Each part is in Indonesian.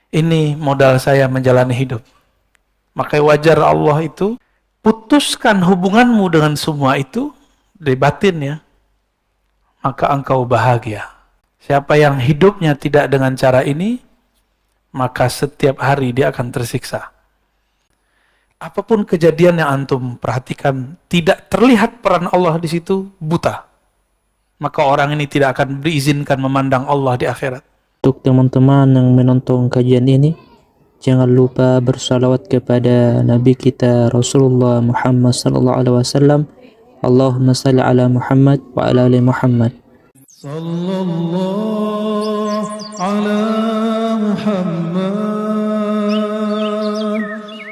Ini modal saya menjalani hidup. Maka wajar Allah itu putuskan hubunganmu dengan semua itu dari batin ya, maka engkau bahagia. Siapa yang hidupnya tidak dengan cara ini, maka setiap hari dia akan tersiksa. Apapun kejadian yang antum perhatikan, tidak terlihat peran Allah di situ, buta. Maka orang ini tidak akan diizinkan memandang Allah di akhirat. Untuk teman-teman yang menonton kajian ini, jangan lupa bersalawat kepada Nabi kita Rasulullah Muhammad sallallahu alaihi wasallam. Allahumma salli ala Muhammad wa ala ali Muhammad. Sallallahu ala Muhammad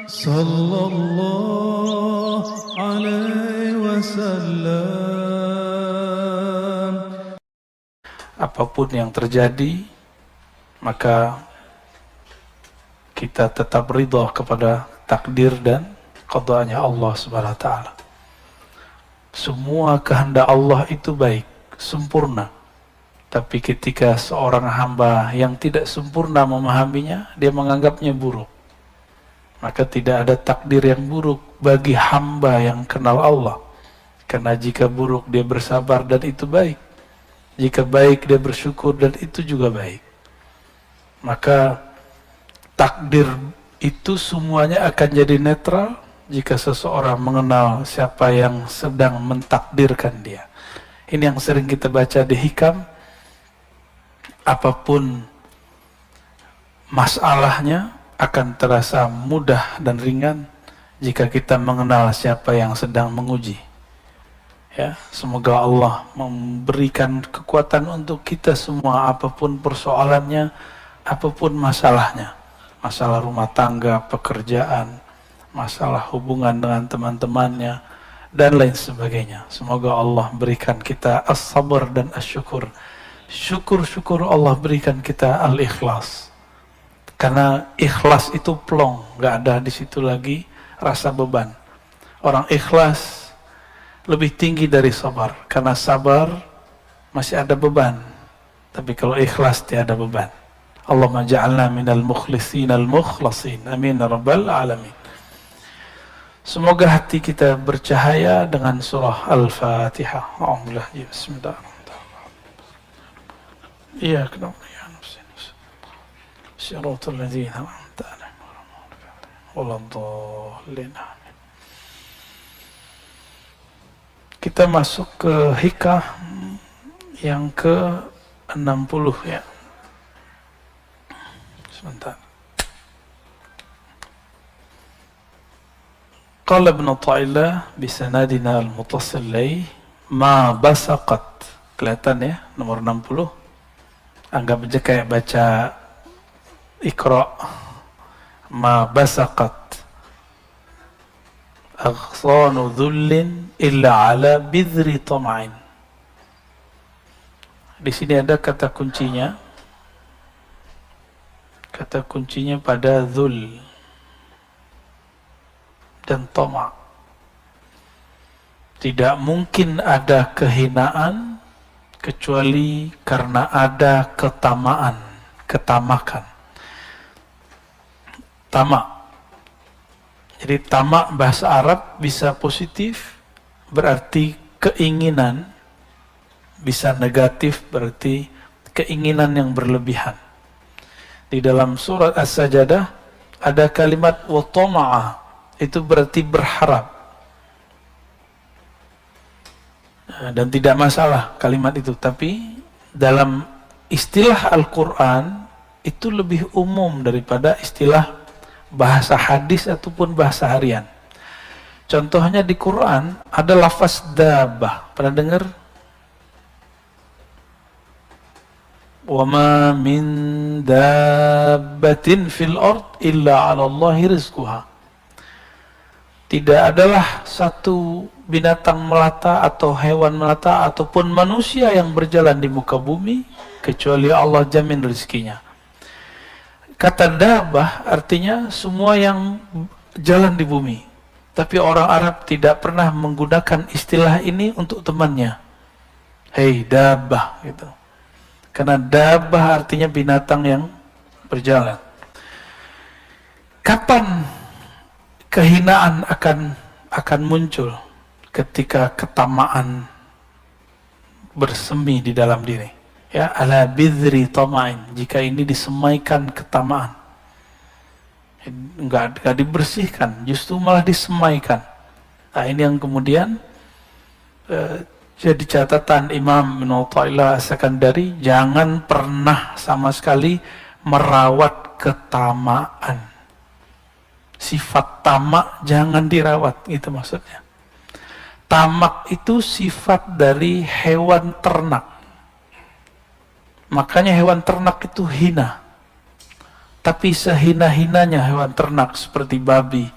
sallallahu alaihi wasallam. Apapun yang terjadi, maka kita tetap ridha kepada takdir dan qadanya Allah Subhanahu wa taala. Semua kehendak Allah itu baik, sempurna. Tapi ketika seorang hamba yang tidak sempurna memahaminya, dia menganggapnya buruk. Maka tidak ada takdir yang buruk bagi hamba yang kenal Allah. Karena jika buruk dia bersabar dan itu baik. Jika baik dia bersyukur dan itu juga baik. Maka takdir itu semuanya akan jadi netral jika seseorang mengenal siapa yang sedang mentakdirkan dia. Ini yang sering kita baca di hikam. Apapun masalahnya akan terasa mudah dan ringan jika kita mengenal siapa yang sedang menguji. Ya, semoga Allah memberikan kekuatan untuk kita semua, apapun persoalannya, apapun masalahnya. Masalah rumah tangga, pekerjaan, masalah hubungan dengan teman-temannya, dan lain sebagainya. Semoga Allah berikan kita as-sabar dan as-syukur. Syukur-syukur Allah berikan kita al-ikhlas. Karena ikhlas itu plong, nggak ada di situ lagi rasa beban. Orang ikhlas lebih tinggi dari sabar, karena sabar masih ada beban. Tapi kalau ikhlas tiada beban. Allahumma ja'alna minal mukhlisin al-mukhlasin. Amin ya rabbal alamin. Semoga hati kita bercahaya dengan surah Al-Fatihah. Alhamdulillah. Bismillahirrahmanirrahim. Iya, kenapa ya nafsin. Syaratul ladzina an'amta 'alaihim waladhdallin. Kita masuk ke hikah yang ke-60 ya. Sebentar. Qala Ibn Athaillah bisanadina al-muttasil ilayh ma basaqat. Kelihatan ya, nomor 60. Anggap aja kayak baca Iqra. Ma basaqat aghsanu dhullin illa ala bidhri tama'in. Di sini ada kata kuncinya. Kata kuncinya pada dhul dan tama'. Tidak mungkin ada kehinaan kecuali karena ada ketamaan, ketamakan. Tamak. Jadi tamak bahasa Arab bisa positif, berarti keinginan, bisa negatif, berarti keinginan yang berlebihan. Di dalam surat As-Sajdah ada kalimat wa tama'a, itu berarti berharap. Dan tidak masalah kalimat itu, tapi dalam istilah Al-Quran itu lebih umum daripada istilah bahasa hadis ataupun bahasa harian. Contohnya di Quran ada lafaz dabah. Pernah dengar? Wa ma min dabbatin fil ard illa 'ala Allahi rizquha. Tidak adalah satu binatang melata atau hewan melata ataupun manusia yang berjalan di muka bumi kecuali Allah jamin rezekinya. Kata dabah artinya semua yang jalan di bumi. Tapi orang Arab tidak pernah menggunakan istilah ini untuk temannya. Hei dabah gitu. Karena dabah artinya binatang yang berjalan. Kapan kehinaan akan muncul? Ketika ketamaan bersemi di dalam diri. Ya, ala bidri tama'in, jika ini disemaikan ketamaan. Enggak dibersihkan, justru malah disemaikan. Nah, ini yang kemudian jadi catatan Imam Ibnu Athaillah As-Sakandari, jangan pernah sama sekali merawat ketamaan. Sifat tamak jangan dirawat, itu maksudnya. Tamak itu sifat dari hewan ternak. Makanya hewan ternak itu hina. Tapi sehina-hinanya hewan ternak seperti babi.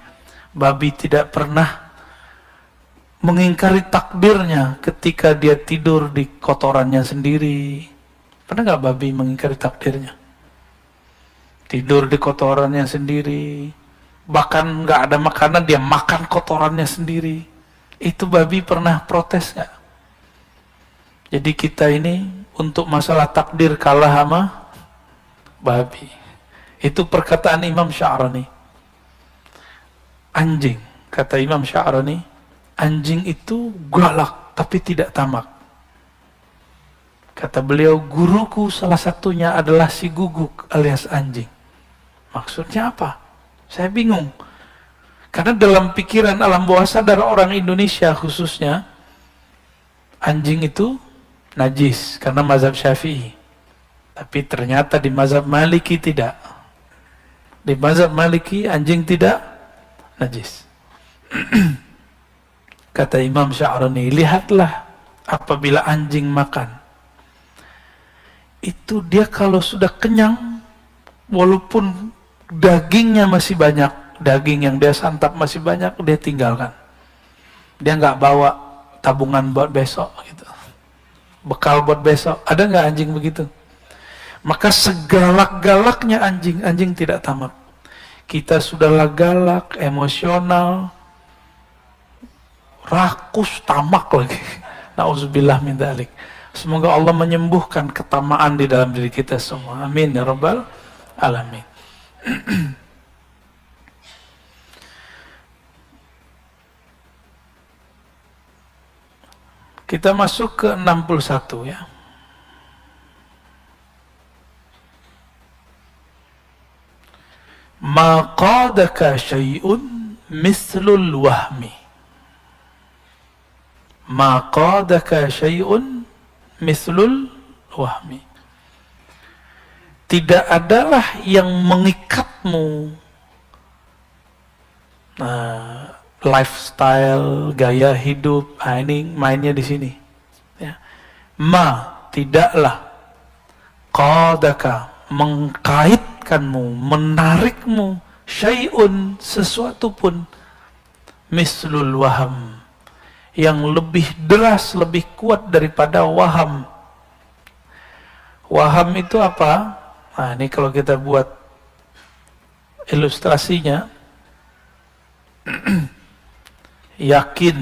Babi tidak pernah mengingkari takdirnya ketika dia tidur di kotorannya sendiri. Pernah nggak babi mengingkari takdirnya? Tidur di kotorannya sendiri. Bahkan nggak ada makanan, dia makan kotorannya sendiri. Itu babi pernah protes nggak? Jadi kita ini untuk masalah takdir kalah sama babi. Itu perkataan Imam Sya'rani. Anjing, kata Imam Sya'rani, anjing itu galak tapi tidak tamak. Kata beliau, guruku salah satunya adalah si guguk alias anjing. Maksudnya apa? Saya bingung. Karena dalam pikiran alam bawah sadar orang Indonesia khususnya, anjing itu najis karena mazhab Syafi'i. Tapi ternyata di mazhab Maliki tidak. Di mazhab Maliki anjing tidak najis. Kata Imam Sya'rani, lihatlah apabila anjing makan. Itu dia kalau sudah kenyang, walaupun dagingnya masih banyak, daging yang dia santap masih banyak, dia tinggalkan. Dia nggak bawa tabungan buat besok gitu. Bekal buat besok. Ada nggak anjing begitu? Maka segalak-galaknya anjing, anjing tidak tamak. Kita sudahlah galak, emosional, rakus, tamak lagi. Nauzubillah min dzalik. Semoga Allah menyembuhkan ketamaan di dalam diri kita semua. Amin ya rabbal alamin. Kita masuk ke 61 ya. Ma qadaka syai'un mislul wahmi. Ma qadaka syai'un mislul wahmi. Tidak adalah yang mengikatmu lifestyle, gaya hidup. Ini mainnya di sini. Ya. Ma, tidaklah qadaka, mengkaitkanmu, menarikmu, syai'un, sesuatu pun, mislul waham, yang lebih deras, lebih kuat daripada waham. Waham itu apa? Nah, ini kalau kita buat ilustrasinya, yakin.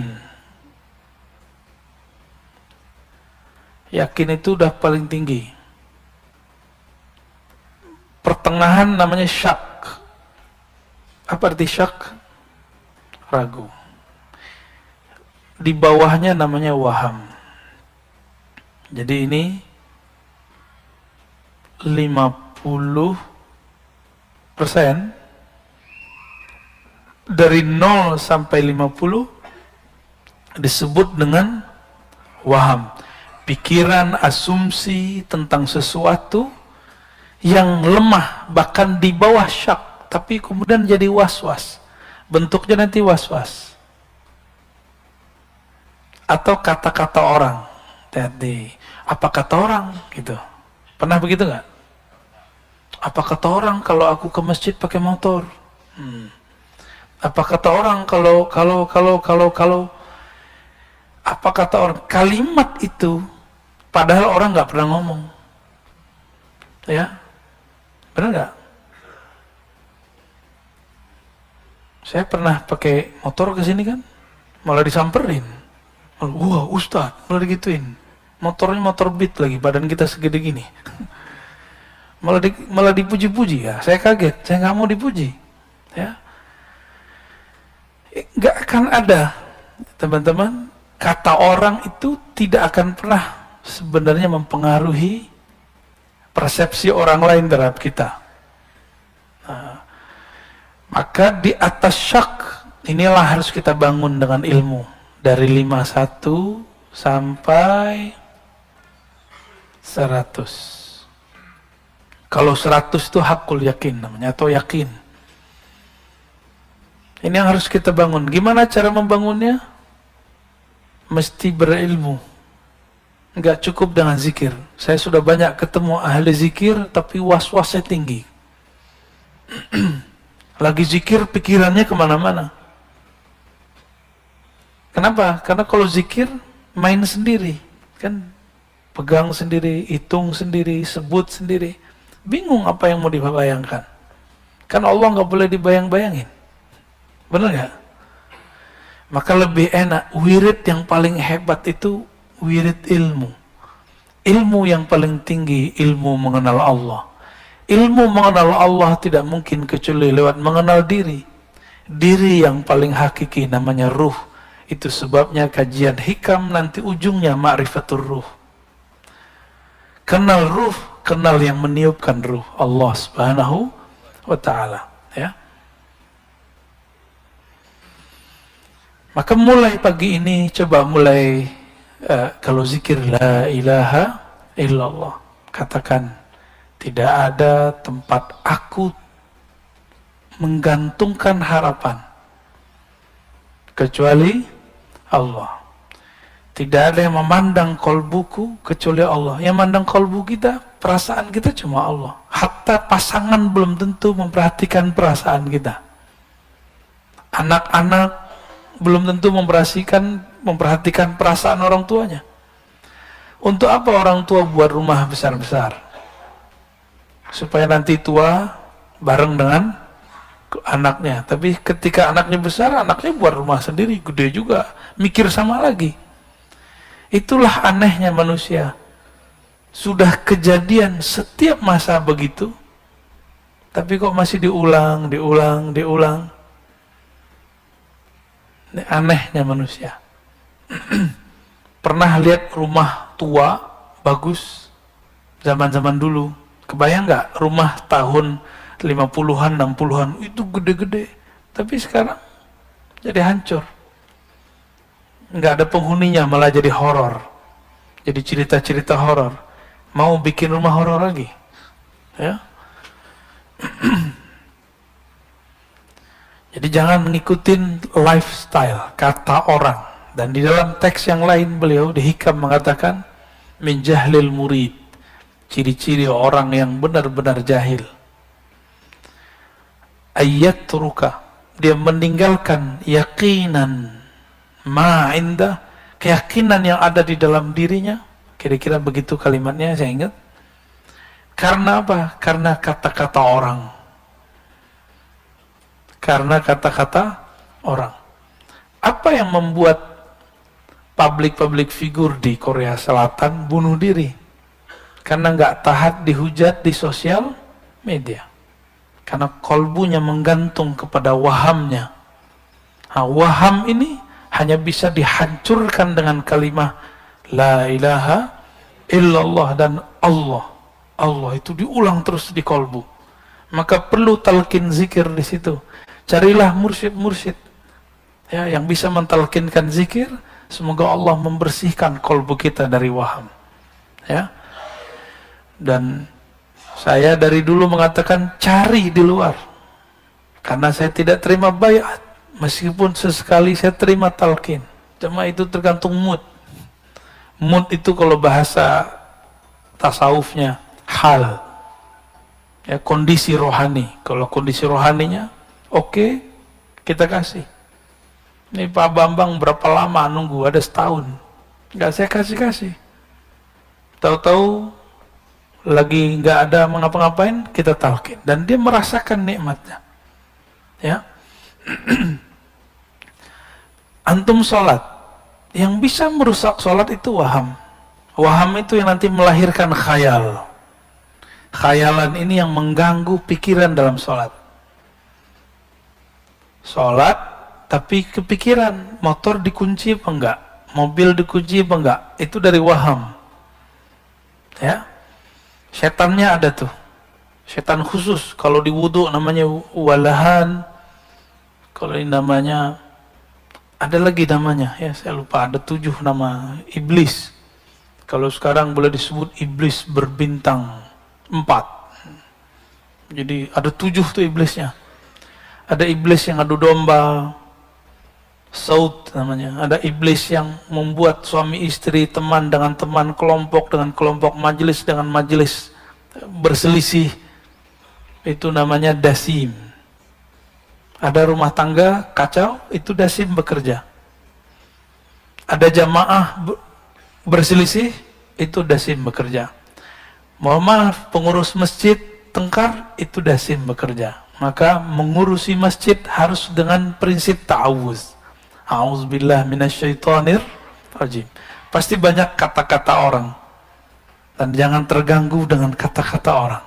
Yakin itu udah paling tinggi. Pertengahan namanya syak. Apa arti syak? Ragu. Di bawahnya namanya waham. Jadi ini 50%. Dari 0 sampai 50 disebut dengan waham. Pikiran, asumsi tentang sesuatu yang lemah, bahkan di bawah syak, tapi kemudian jadi was-was. Bentuknya nanti was-was. Atau kata-kata orang. Jadi, apa kata orang? Gitu. Pernah begitu nggak? Apa kata orang kalau aku ke masjid pakai motor? Apa kata orang kalau apa kata orang? Kalimat itu padahal orang nggak pernah ngomong. Ya. Benar nggak? Saya pernah pakai motor ke sini kan, malah disamperin. Wah, Ustaz, malah digituin. Motornya motor Beat lagi, badan kita segede gini. Malah dipuji-puji ya. Saya kaget, saya nggak mau dipuji. Ya, nggak akan ada, teman-teman, kata orang itu tidak akan pernah sebenarnya mempengaruhi persepsi orang lain terhadap kita. Nah, maka di atas syak inilah harus kita bangun dengan ilmu dari 51 sampai 100. Kalau 100 itu hakul yakin namanya, atau yakin. Ini yang harus kita bangun. Gimana cara membangunnya? Mesti berilmu. Enggak cukup dengan zikir. Saya sudah banyak ketemu ahli zikir tapi was-wasnya tinggi. Lagi zikir pikirannya kemana-mana. Kenapa? Karena kalau zikir main sendiri, kan pegang sendiri, hitung sendiri, sebut sendiri. Bingung apa yang mau dibayangkan. Kan Allah nggak boleh dibayang-bayangin. Benar nggak? Maka lebih enak, wirid yang paling hebat itu wirid ilmu. Ilmu yang paling tinggi, ilmu mengenal Allah. Ilmu mengenal Allah tidak mungkin kecuali lewat mengenal diri. Diri yang paling hakiki namanya ruh. Itu sebabnya kajian hikam nanti ujungnya ma'rifatul ruh. Kenal ruh, kenal yang meniupkan ruh, Allah Subhanahu wa ta'ala. Ya. Maka mulai pagi ini coba mulai kalau zikir la ilaha illallah, katakan tidak ada tempat aku menggantungkan harapan kecuali Allah. Tidak ada yang memandang kolbuku kecuali Allah. Yang memandang kolbu kita, perasaan kita cuma Allah. Hatta pasangan belum tentu memperhatikan perasaan kita. Anak-anak belum tentu memperhatikan perasaan orang tuanya. Untuk apa orang tua buat rumah besar-besar? Supaya nanti tua bareng dengan anaknya. Tapi ketika anaknya besar, anaknya buat rumah sendiri, gede juga, mikir sama lagi. Itulah anehnya manusia. Sudah kejadian setiap masa begitu, tapi kok masih diulang. Ini anehnya manusia. Pernah lihat rumah tua bagus zaman-zaman dulu? Kebayang nggak rumah tahun 50-an, 60-an itu gede-gede, tapi sekarang jadi hancur. Nggak ada penghuninya, malah jadi horor. Jadi cerita-cerita horor. Mau bikin rumah horor lagi, ya? Jadi jangan ngikutin lifestyle, kata orang. Dan di dalam teks yang lain beliau di Hikam mengatakan min jahlil murid, ciri-ciri orang yang benar-benar jahil. Ayyatruka, dia meninggalkan yakinan ma indah, keyakinan yang ada di dalam dirinya. Kira-kira begitu kalimatnya, saya ingat. Karena apa? Karena kata-kata orang. Karena kata-kata orang. Apa yang membuat public figure di Korea Selatan bunuh diri? Karena nggak tahan dihujat di sosial media. Karena kolbunya menggantung kepada wahamnya. Nah, waham ini hanya bisa dihancurkan dengan kalimat la ilaha illallah dan Allah. Allah itu diulang terus di kolbu. Maka perlu talqin zikir di situ. Carilah mursyid-mursyid ya, yang bisa mentalkinkan zikir. Semoga Allah membersihkan kolbu kita dari waham. Ya. Dan saya dari dulu mengatakan cari di luar. Karena saya tidak terima bayat. Meskipun sesekali saya terima talqin. Cuma itu tergantung mood. Mood itu kalau bahasa tasawufnya hal. Ya, kondisi rohani. Kalau kondisi rohaninya oke, kita kasih. Ini Pak Bambang berapa lama nunggu? Ada setahun. Nggak saya kasih. Tahu-tahu lagi nggak ada mengapa-ngapain, kita talqin. Dan dia merasakan nikmatnya. Ya. Antum sholat. Yang bisa merusak sholat itu waham. Waham itu yang nanti melahirkan khayal. Khayalan ini yang mengganggu pikiran dalam sholat. sholat tapi kepikiran motor dikunci apa enggak, mobil dikunci apa enggak, itu dari waham. Ya, setannya ada tuh, setan khusus. Kalau di wudu namanya walahan, kalau ini namanya ada lagi namanya, ya saya lupa, ada 7 nama iblis. Kalau sekarang boleh disebut iblis berbintang 4. Jadi ada 7 tuh iblisnya. Ada iblis yang adu domba, saut namanya. Ada iblis yang membuat suami istri, teman dengan teman, kelompok dengan kelompok, majelis dengan majelis berselisih. Itu namanya dasim. Ada rumah tangga kacau, itu dasim bekerja. Ada jamaah berselisih, itu dasim bekerja. Mohon maaf, pengurus masjid tengkar, itu dasim bekerja. Maka mengurusi masjid harus dengan prinsip ta'awuz. A'udzubillah minasyaitonir rajim. Pasti banyak kata-kata orang, dan jangan terganggu dengan kata-kata orang.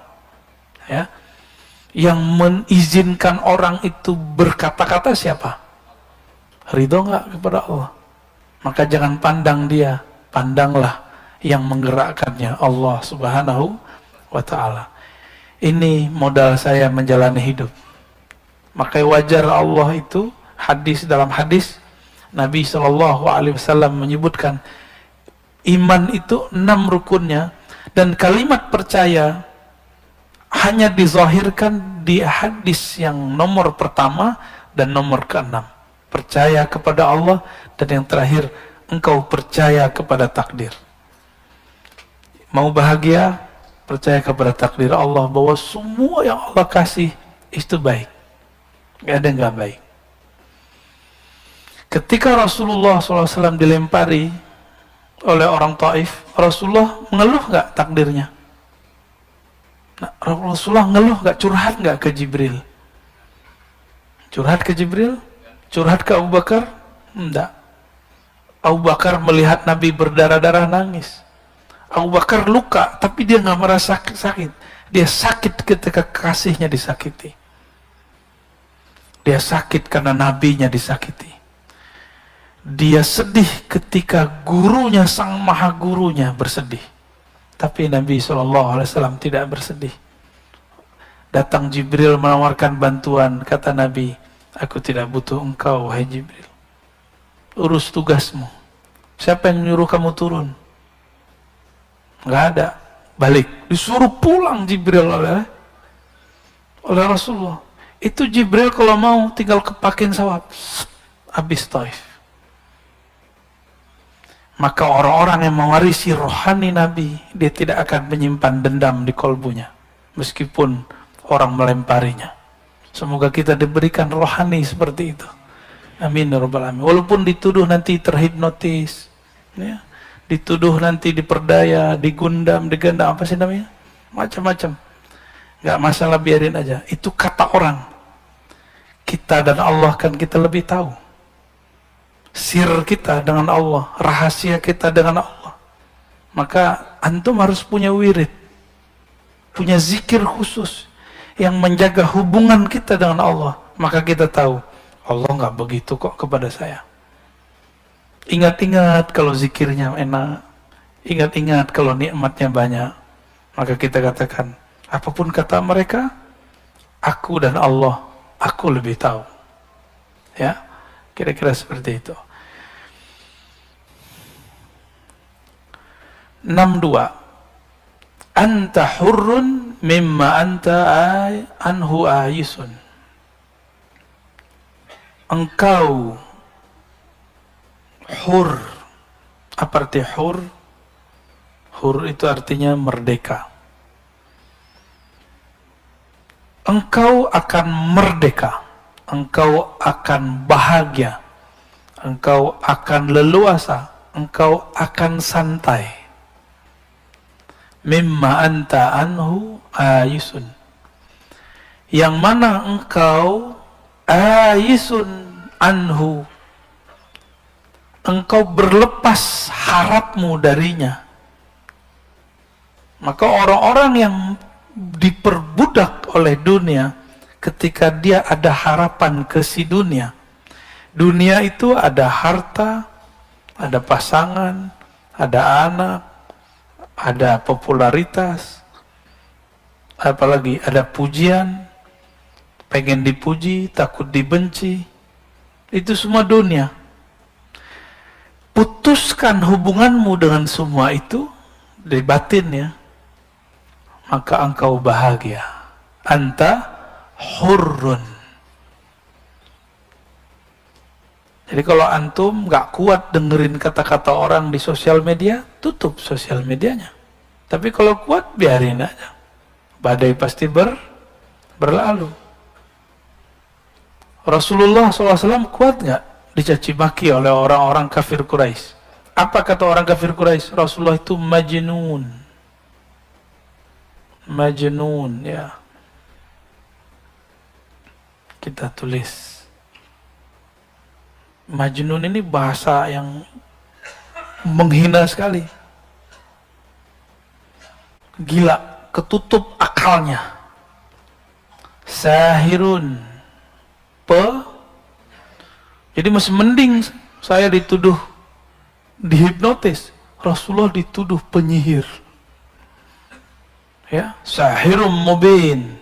Ya, yang mengizinkan orang itu berkata-kata siapa? Ridho nggak kepada Allah? Maka jangan pandang dia, pandanglah yang menggerakkannya, Allah Subhanahu wa ta'ala. Ini modal saya menjalani hidup. Maka wajar Allah itu, dalam hadis Nabi SAW menyebutkan iman itu 6 rukunnya, dan kalimat percaya hanya dizahirkan di hadis yang nomor pertama dan nomor ke-6. Percaya kepada Allah, dan yang terakhir, engkau percaya kepada takdir. Mau bahagia, percaya kepada takdir Allah, bahwa semua yang Allah kasih itu baik, gak ada yang gak baik. Ketika Rasulullah SAW dilempari oleh orang Taif, Rasulullah mengeluh gak takdirnya? Nah, Rasulullah ngeluh gak, curhat gak ke Jibril? Curhat ke Jibril? Curhat ke Abu Bakar? Enggak. Abu Bakar melihat Nabi berdarah-darah nangis. Abu Bakar luka, tapi dia nggak merasa sakit. Dia sakit ketika kasihnya disakiti. Dia sakit karena nabinya disakiti. Dia sedih ketika gurunya, sang maha gurunya bersedih. Tapi Nabi SAW tidak bersedih. Datang Jibril menawarkan bantuan. Kata Nabi, aku tidak butuh engkau, wahai Jibril. Urus tugasmu. Siapa yang menyuruh kamu turun? Nggak ada. Balik. Disuruh pulang Jibril oleh Rasulullah. Itu Jibril kalau mau tinggal kepakin sawab, habis Taif. Maka orang-orang yang mewarisi rohani Nabi, dia tidak akan menyimpan dendam di kolbunya, meskipun orang melemparinya. Semoga kita diberikan rohani seperti itu. Amin ya rabbal alamin. Walaupun dituduh nanti terhipnotis, ya, dituduh nanti diperdaya, digundam, digendam, apa sih namanya? Macam-macam. Gak masalah, biarin aja. Itu kata orang. Kita dan Allah kan kita lebih tahu. Sir kita dengan Allah, rahasia kita dengan Allah. Maka antum harus punya wirid, punya zikir khusus yang menjaga hubungan kita dengan Allah. Maka kita tahu, Allah nggak begitu kok kepada saya. Ingat-ingat kalau zikirnya enak, ingat-ingat kalau nikmatnya banyak. Maka kita katakan, apapun kata mereka, aku dan Allah, aku lebih tahu. Ya, kira-kira seperti itu. 62. Anta hurrun mimma anta anhu ayisun. Engkau hur. Apa arti hur? Hur itu artinya merdeka. Engkau akan merdeka. Engkau akan bahagia, engkau akan leluasa, engkau akan santai. Mimma anta anhu ayisun. Yang mana engkau ayisun anhu, engkau berlepas harapmu darinya. Maka orang-orang yang diperbudak oleh dunia, ketika dia ada harapan ke si dunia. Dunia itu ada harta, ada pasangan, ada anak, ada popularitas, apalagi ada pujian, pengen dipuji, takut dibenci. Itu semua dunia. Putuskan hubunganmu dengan semua itu dari batin ya, maka engkau bahagia. Anta hurrun. Jadi kalau antum nggak kuat dengerin kata-kata orang di sosial media, tutup sosial medianya. Tapi kalau kuat, biarin aja. Badai pasti berlalu. Rasulullah SAW kuat nggak dicaci maki oleh orang-orang kafir Quraisy? Apa kata orang kafir Quraisy? Rasulullah itu majnun. Majnun, ya. Kita tulis. Majnun ini bahasa yang menghina sekali. Gila, ketutup akalnya. Sahirun. Jadi masih mending saya dituduh dihipnotis. Rasulullah dituduh penyihir. Ya, sahirun mubin.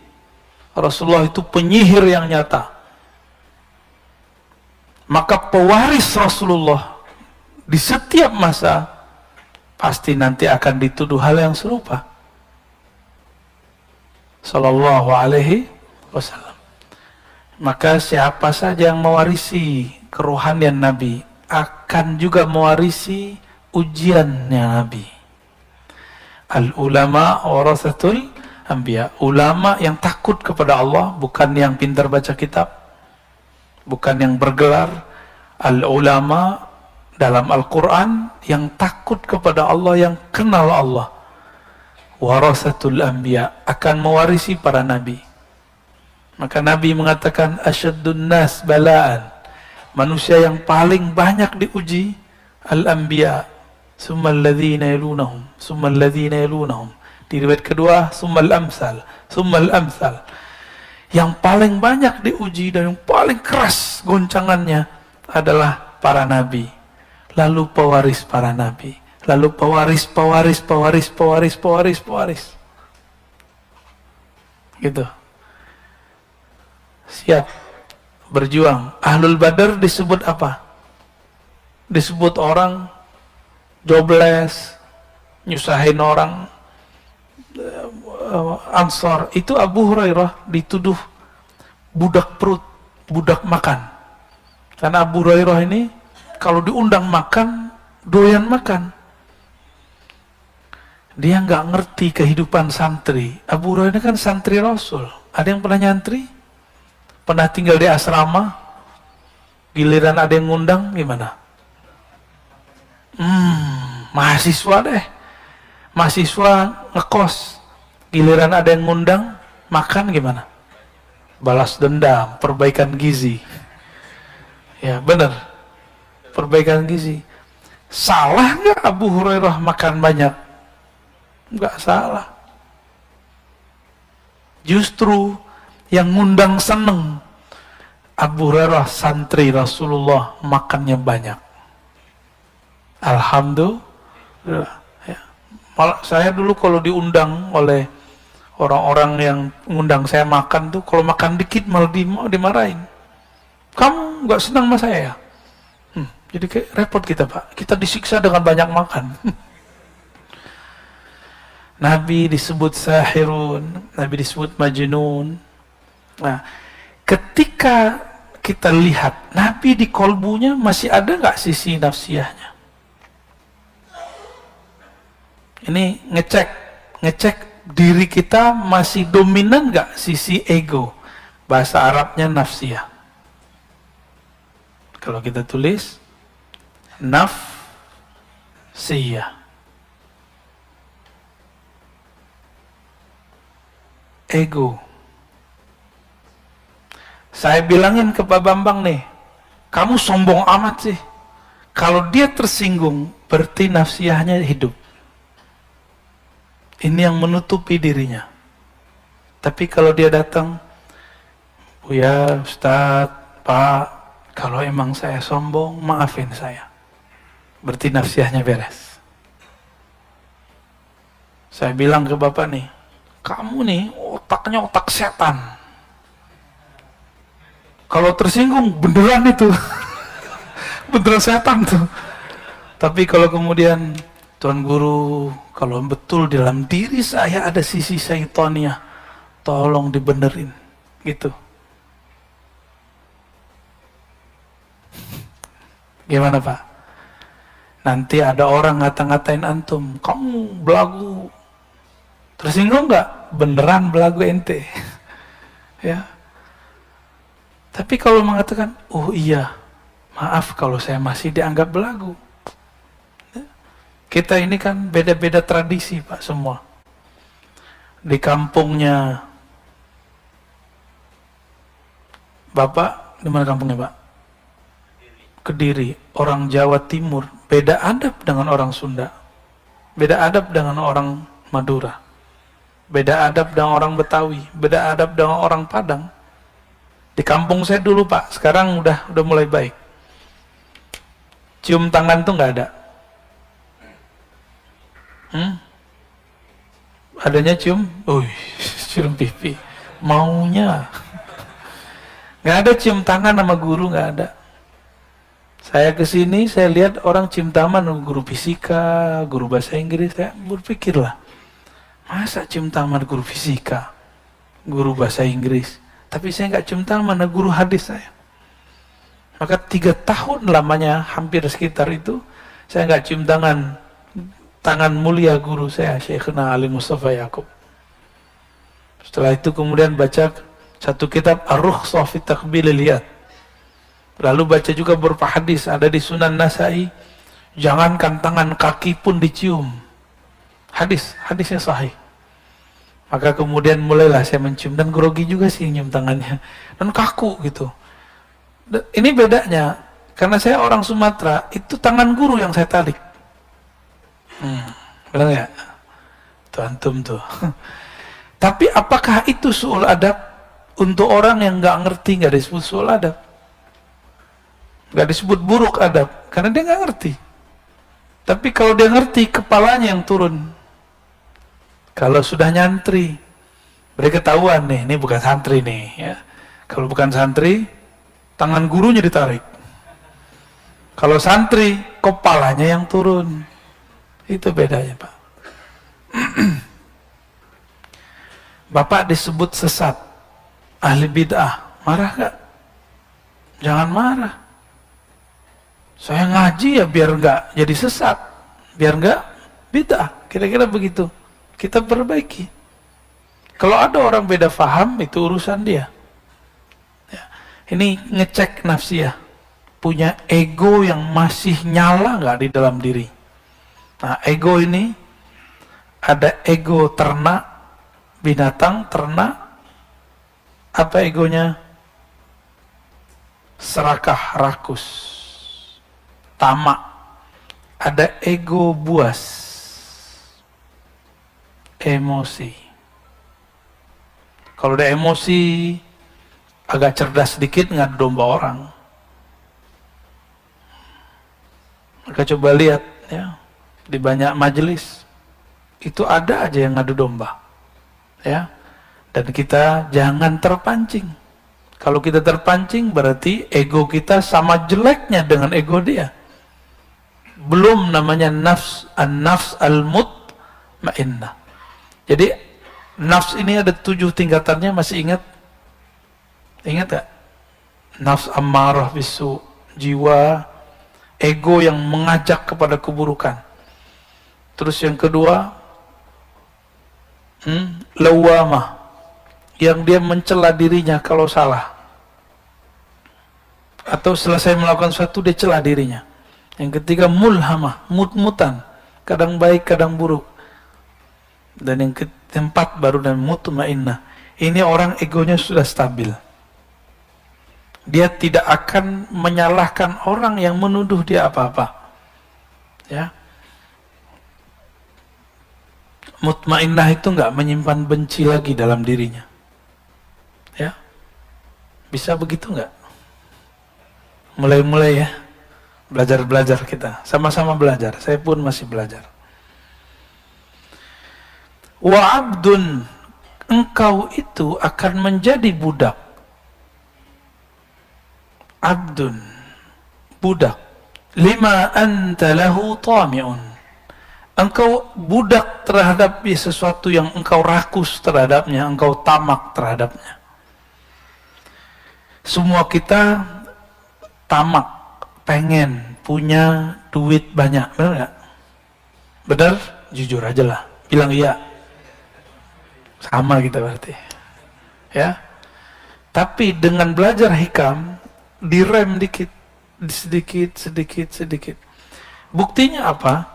Rasulullah itu penyihir yang nyata. Maka pewaris Rasulullah di setiap masa pasti nanti akan dituduh hal yang serupa. Sallallahu alaihi wasallam. Maka siapa saja yang mewarisi kerohanian Nabi akan juga mewarisi ujiannya Nabi. Al-ulama warasatul anbiya. Ulama yang takut kepada Allah, bukan yang pintar baca kitab, bukan yang bergelar. Al-ulama dalam Al-Quran yang takut kepada Allah, yang kenal Allah. Warasatul anbiya, akan mewarisi para nabi. Maka Nabi mengatakan asyaddun nas balaan, manusia yang paling banyak diuji al-anbiya, summal ladzina yalunahum, summal ladzina yalunahum. Di riwayat kedua summal amsal, summal amsal. Yang paling banyak diuji dan yang paling keras goncangannya adalah para nabi, lalu pewaris para nabi, lalu pewaris gitu. Siap berjuang. Ahlul Badar disebut apa? Disebut orang jobless, nyusahin orang. Ansor itu Abu Hurairah dituduh budak perut, budak makan. Karena Abu Hurairah ini kalau diundang makan, doyan makan. Dia nggak ngerti kehidupan santri. Abu Hurairah ini kan santri Rasul. Ada yang pernah nyantri? Pernah tinggal di asrama? Giliran ada yang ngundang, gimana? Mahasiswa deh. Mahasiswa ngekos. Giliran ada yang ngundang, makan gimana? Balas dendam, perbaikan gizi. Ya benar, perbaikan gizi. Salah nggak Abu Hurairah makan banyak? Nggak salah. Justru yang ngundang seneng. Abu Hurairah santri Rasulullah makannya banyak. Alhamdulillah. Ya. Malah saya dulu kalau diundang oleh orang-orang yang ngundang saya makan tuh, kalau makan dikit malah dimarahin. Kamu nggak senang sama saya ya? Jadi kayak repot kita Pak. Kita disiksa dengan banyak makan. Nabi disebut sahirun, Nabi disebut majnun. Nah, ketika kita lihat Nabi di kolbunya masih ada nggak sisi nafsiyahnya? Ini ngecek diri kita masih dominan nggak sisi ego? Bahasa Arabnya nafsiyah. Kalau kita tulis nafsiyah, ego. Saya bilangin ke Pak Bambang nih, kamu sombong amat sih. Kalau dia tersinggung, berarti nafsiyahnya hidup. Ini yang menutupi dirinya. Tapi kalau dia datang, Buya, Ustadz, Pak, kalau emang saya sombong, maafin saya. Berarti nafsiyahnya beres. Saya bilang ke Bapak nih, kamu nih otaknya otak setan. Kalau tersinggung beneran itu. Beneran setan tuh. Tapi kalau kemudian Tuan Guru, kalau betul dalam diri saya ada sisi syaitannya, tolong dibenerin. Gitu. Gimana Pak? Nanti ada orang ngata-ngatain antum, kamu belagu. Tersinggung nggak? Beneran belagu ente. Ya. Tapi kalau mengatakan, oh iya, maaf kalau saya masih dianggap belagu. Kita ini kan beda-beda tradisi Pak semua. Di kampungnya Bapak, di mana kampungnya Pak? Kediri, orang Jawa Timur, beda adab dengan orang Sunda. Beda adab dengan orang Madura. Beda adab dengan orang Betawi, beda adab dengan orang Padang. Di kampung saya dulu Pak, sekarang udah mulai baik. Cium tangan tuh nggak ada. Adanya cium, cium pipi. Maunya. Nggak ada cium tangan sama guru, nggak ada. Saya kesini, saya lihat orang cium tangan sama guru fisika, guru bahasa Inggris. Saya berpikirlah, masa cium tangan guru fisika, guru bahasa Inggris? Tapi saya nggak cium tangan mana guru hadis saya. Maka 3 tahun lamanya hampir sekitar itu saya nggak cium tangan mulia guru saya, Syekhna Ali Mustafa Yaakob. Setelah itu kemudian baca satu kitab Ar-Rukhsah fi Taqbilil Yad. Lalu baca juga beberapa hadis ada di Sunan Nasai, jangankan tangan kaki pun dicium. Hadisnya sahih. Maka kemudian mulailah saya mencium, dan grogi juga sih nyium tangannya, dan kaku gitu. Ini bedanya, karena saya orang Sumatera, itu tangan guru yang saya tarik. Benar ya? Tuh antum tuh. Tapi apakah itu su'ul adab? Untuk orang yang nggak ngerti, nggak disebut su'ul adab, nggak disebut buruk adab, karena dia nggak ngerti. Tapi kalau dia ngerti, kepalanya yang turun. Kalau sudah nyantri, mereka ketahuan nih, ini bukan santri nih ya. Kalau bukan santri, tangan gurunya ditarik. Kalau santri, kepalanya yang turun. Itu bedanya Pak. Bapak disebut sesat, ahli bid'ah, marah gak? Jangan marah. Saya ngaji ya biar nggak jadi sesat, biar nggak bid'ah, kira-kira begitu. Kita perbaiki. Kalau ada orang beda faham, itu urusan dia. Ya. Ini ngecek nafsiyah, punya ego yang masih nyala nggak di dalam diri. Nah, ego ini ada ego ternak, binatang ternak. Apa egonya? Serakah, rakus, tamak. Ada ego buas, emosi. Kalau udah emosi, agak cerdas sedikit, ngadu domba orang. Maka coba lihat ya, di banyak majelis itu ada aja yang ngadu domba, ya. Dan kita jangan terpancing. Kalau kita terpancing, berarti ego kita sama jeleknya dengan ego dia. Belum namanya nafs al-mutmainnah. Jadi nafs ini ada 7 tingkatannya, masih ingat? Ingat gak? Nafs ammarah bisu, jiwa ego yang mengajak kepada keburukan. Terus yang kedua, lawamah, yang dia mencela dirinya kalau salah, atau selesai melakukan sesuatu dia cela dirinya. Yang ketiga mulhamah, mut-mutan, kadang baik kadang buruk. Dan yang keempat baru dan mutmainnah. Ini orang egonya sudah stabil. Dia tidak akan menyalahkan orang yang menuduh dia apa-apa. Ya. Mutmainnah itu nggak menyimpan benci lagi dalam dirinya. Ya. Bisa begitu nggak? Mulai-mulai ya, belajar-belajar kita, sama-sama belajar. Saya pun masih belajar. Wa abdun, engkau itu akan menjadi budak. Abdun, budak. Lima anta lahu tami'un, engkau budak terhadap sesuatu yang engkau rakus terhadapnya, engkau tamak terhadapnya. Semua kita tamak, pengen punya duit banyak, benar nggak? Benar? Jujur aja lah, bilang iya. Sama kita berarti, ya. Tapi dengan belajar hikam, direm dikit, sedikit. Buktinya apa?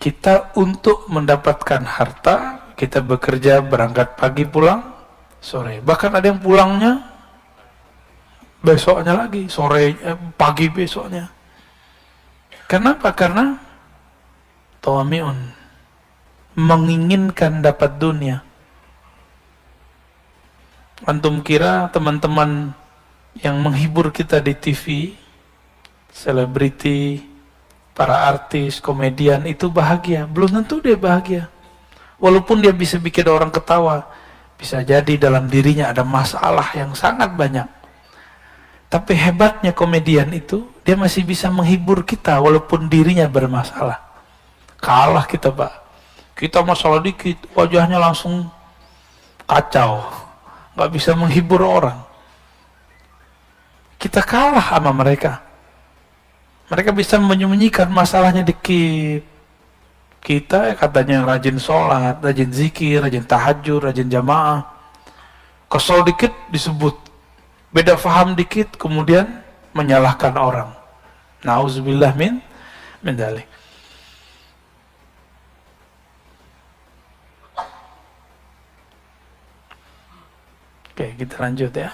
Kita untuk mendapatkan harta, kita bekerja, berangkat pagi, pulang sore. Bahkan ada yang pulangnya besoknya lagi, pagi besoknya. Kenapa? Karena tawami'un, menginginkan dapat dunia. Antum kira teman-teman yang menghibur kita di TV, selebriti, para artis, komedian itu bahagia? Belum tentu dia bahagia. Walaupun dia bisa bikin orang ketawa, bisa jadi dalam dirinya ada masalah yang sangat banyak. Tapi hebatnya komedian itu, dia masih bisa menghibur kita walaupun dirinya bermasalah. Kalah kita, Pak. Kita masalah dikit, wajahnya langsung kacau. Gak bisa menghibur orang. Kita kalah sama mereka. Mereka bisa menyembunyikan masalahnya dikit. Kita katanya rajin sholat, rajin zikir, rajin tahajud, rajin jamaah. Kesel dikit disebut. Beda faham dikit, kemudian menyalahkan orang. Nauzubillah min dzalik. Oke, kita lanjut ya.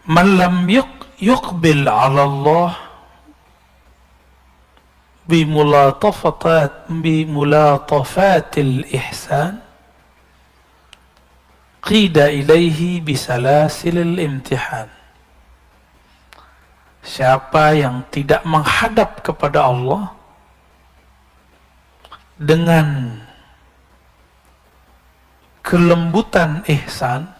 Man lam yuqbil 'ala Allah bimulatafatil ihsan qida ilaihi bisalasilil imtihan. Siapa yang tidak menghadap kepada Allah dengan kelembutan ihsan,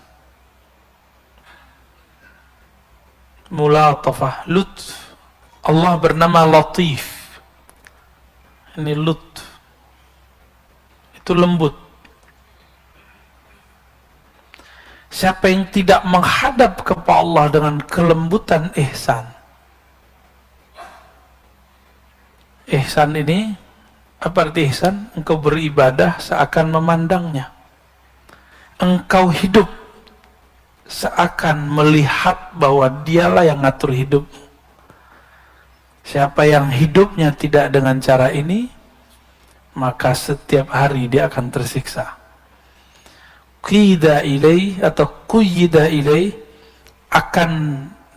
mulatafah, lutf. Allah bernama Latif. Ini lutf. Itu lembut. Siapa yang tidak menghadap kepada Allah dengan kelembutan ihsan. Ihsan ini, apa arti ihsan? Engkau beribadah seakan memandangnya. Engkau hidup seakan melihat bahwa dialah yang ngatur hidup. Siapa yang hidupnya tidak dengan cara ini, maka setiap hari dia akan tersiksa. Qida ilai atau quyida ilai, akan